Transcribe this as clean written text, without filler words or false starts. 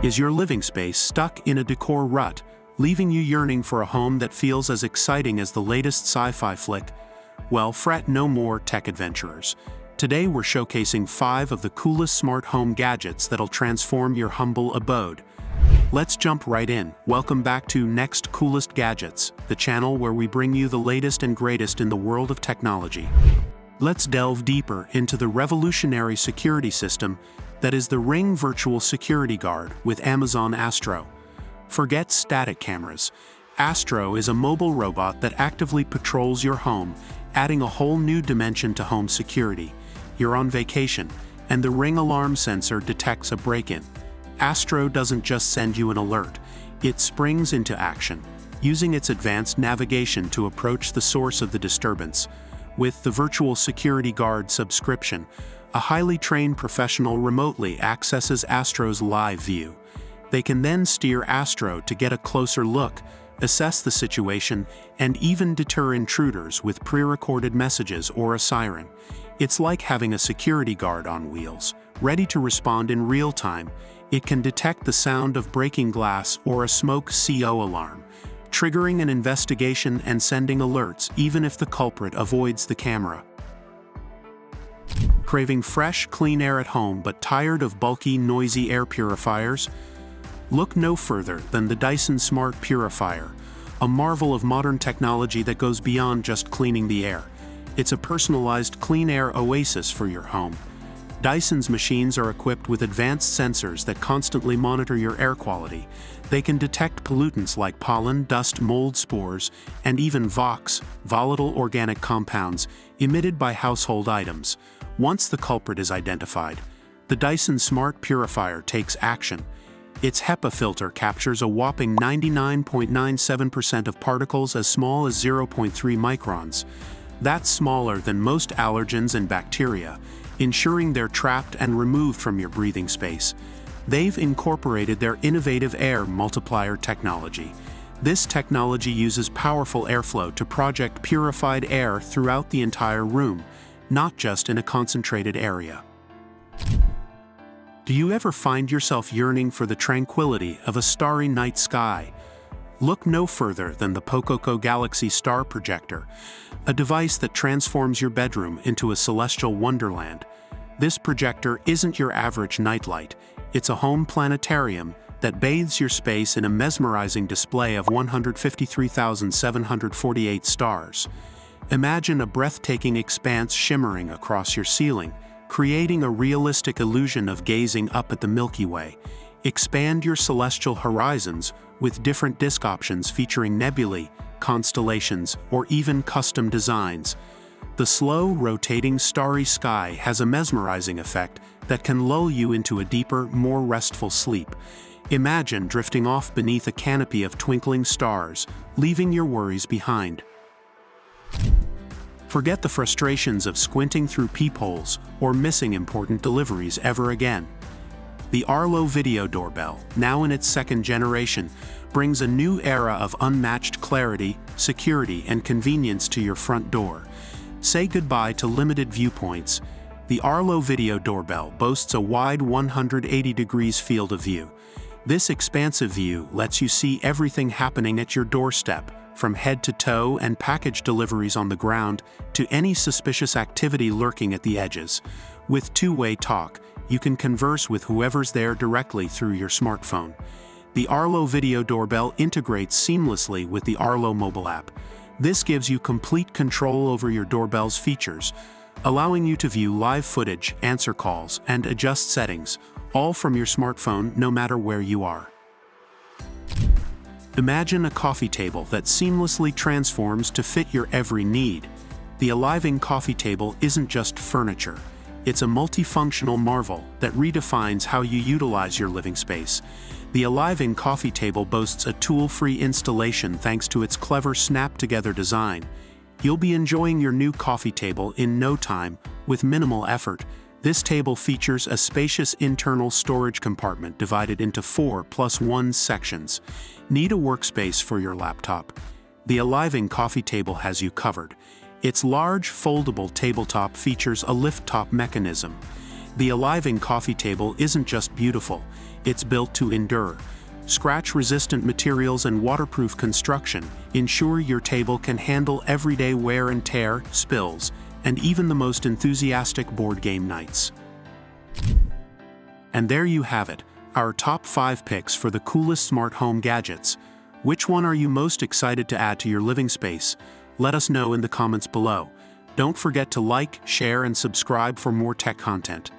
Is your living space stuck in a decor rut, leaving you yearning for a home that feels as exciting as the latest sci-fi flick? Well, fret no more, tech adventurers. Today we're showcasing 5 of the coolest smart home gadgets that'll transform your humble abode. Let's jump right in. Welcome back to Next Coolest Gadgets, the channel where we bring you the latest and greatest in the world of technology. Let's delve deeper into the revolutionary security system that is the Ring Virtual Security Guard with Amazon Astro. Forget static cameras. Astro is a mobile robot that actively patrols your home, adding a whole new dimension to home security. You're on vacation, and the Ring alarm sensor detects a break-in. Astro doesn't just send you an alert, it springs into action, using its advanced navigation to approach the source of the disturbance. With the Virtual Security Guard subscription, a highly trained professional remotely accesses Astro's live view. They can then steer Astro to get a closer look, assess the situation, and even deter intruders with pre-recorded messages or a siren. It's like having a security guard on wheels, ready to respond in real time. It can detect the sound of breaking glass or a smoke CO alarm, triggering an investigation and sending alerts even if the culprit avoids the camera. Craving fresh, clean air at home but tired of bulky, noisy air purifiers? Look no further than the Dyson Smart Purifier, a marvel of modern technology that goes beyond just cleaning the air. It's a personalized clean air oasis for your home. Dyson's machines are equipped with advanced sensors that constantly monitor your air quality. They can detect pollutants like pollen, dust, mold spores, and even VOCs, volatile organic compounds, emitted by household items. Once the culprit is identified, the Dyson Smart Purifier takes action. Its HEPA filter captures a whopping 99.97% of particles as small as 0.3 microns. That's smaller than most allergens and bacteria, ensuring they're trapped and removed from your breathing space. They've incorporated their innovative air multiplier technology. This technology uses powerful airflow to project purified air throughout the entire room, not just in a concentrated area. Do you ever find yourself yearning for the tranquility of a starry night sky? Look no further than the Poco Galaxy Star Projector, a device that transforms your bedroom into a celestial wonderland. This projector isn't your average nightlight, it's a home planetarium that bathes your space in a mesmerizing display of 153,748 stars. Imagine a breathtaking expanse shimmering across your ceiling, creating a realistic illusion of gazing up at the Milky Way. Expand your celestial horizons with different disk options featuring nebulae, constellations, or even custom designs. The slow, rotating starry sky has a mesmerizing effect that can lull you into a deeper, more restful sleep. Imagine drifting off beneath a canopy of twinkling stars, leaving your worries behind. Forget the frustrations of squinting through peepholes or missing important deliveries ever again. The Arlo video doorbell, now in its 2nd generation, brings a new era of unmatched clarity, security, and convenience to your front door. Say goodbye to limited viewpoints. The Arlo video doorbell boasts a wide 180 degrees field of view. This expansive view lets you see everything happening at your doorstep, from head to toe and package deliveries on the ground to any suspicious activity lurking at the edges. With two-way talk, you can converse with whoever's there directly through your smartphone. The Arlo video doorbell integrates seamlessly with the Arlo mobile app. This gives you complete control over your doorbell's features, allowing you to view live footage, answer calls, and adjust settings, all from your smartphone no matter where you are. Imagine a coffee table that seamlessly transforms to fit your every need. The Aling coffee table isn't just furniture. It's a multifunctional marvel that redefines how you utilize your living space. The Aling coffee table boasts a tool-free installation thanks to its clever snap-together design. You'll be enjoying your new coffee table in no time, with minimal effort. This table features a spacious internal storage compartment divided into 4+1 sections. Need a workspace for your laptop? The Aling coffee table has you covered. Its large, foldable tabletop features a lift-top mechanism. The Aling coffee table isn't just beautiful, it's built to endure. Scratch-resistant materials and waterproof construction ensure your table can handle everyday wear and tear, spills, and even the most enthusiastic board game nights. And there you have it, our top 5 picks for the coolest smart home gadgets. Which one are you most excited to add to your living space? Let us know in the comments below. Don't forget to like, share, and subscribe for more tech content.